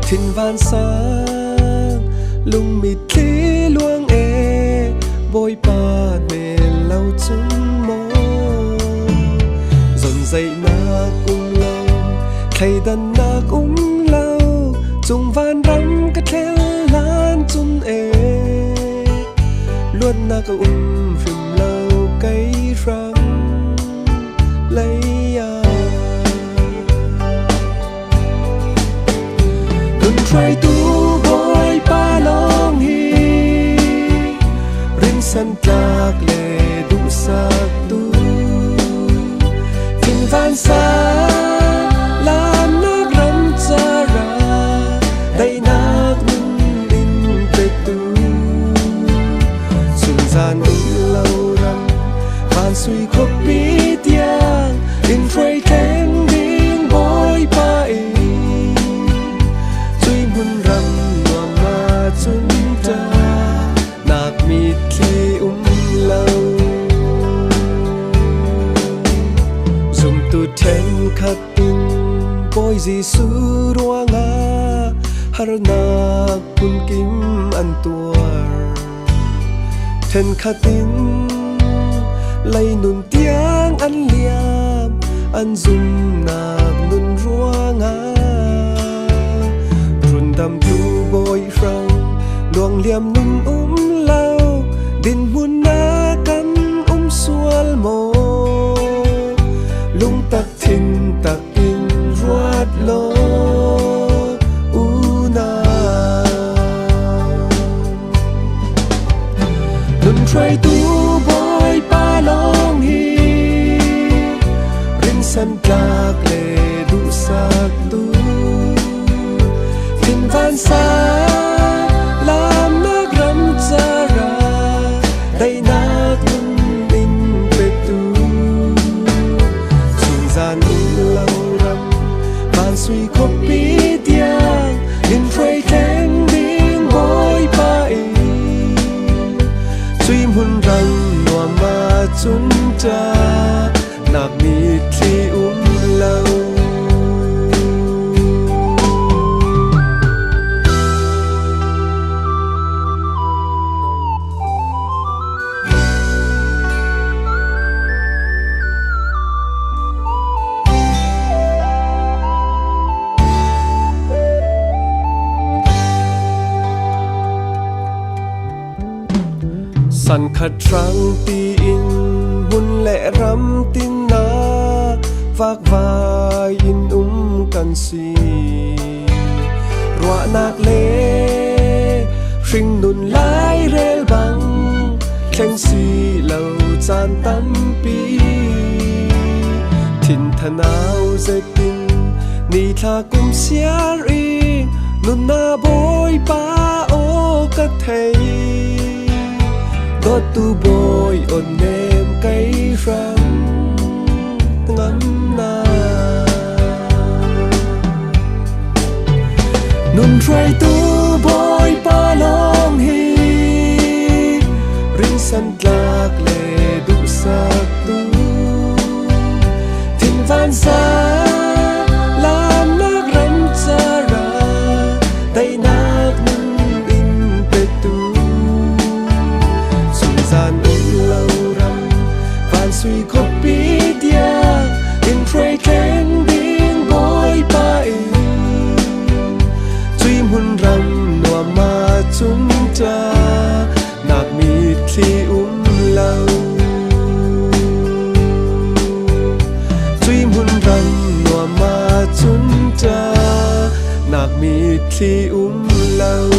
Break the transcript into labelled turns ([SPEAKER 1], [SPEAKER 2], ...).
[SPEAKER 1] Thìn van sáng lung mịt khí luang bôi ba mẹ lâu chung mơ dần dậy na cùng lâu thầy đàn na cũng lâu chung van rắm cái thế lan chung luôn na cái phim lâu cái răng lấy try tu boy pa long hi rin san tak le du sak tu fin van sa lam nak ram chara dai nak min pe tu sun gian lâu ram van sui khop pi tiang in try ten ding boy pa Ten katin boy Giêsu ruanga harna kun kim an tuar ten katin lay nun tiang an liam an zum nak nun ruanga run dam tu boy rang luang liam nun lau din mun na kan sual mo lung tak thin tak in ruat lo una nun try tu boy pa long hi rin san tak le du sak tu tin van sa lam nak ram chara dai nak nun min pe tu gian lâu ram van sui khop pi tiang in tray ten ding boy pa chui mun rang noa ma chun ta nak mi thi lâu san khát trăng ti in hun lệ ram tin na vác vai in can si roa nak le sinh nun lai rel bang khen si lâu chan tam pi thin thanau ze tin ni tha kum sia ri nun na boy pa o ka thei có tu boy on nem cái răng ngắm na nun try tu boy pa long hi rin san lak le du sak tu tin van sa lam nak ram chara dai nak nun in pe tu gian lâu ram van sui khop pi tiang in tray ten ding boy pa chui mun ram noa ma chun ta nak mi thi lâu chui mun ram noa ma chun ta nak mi thi lâu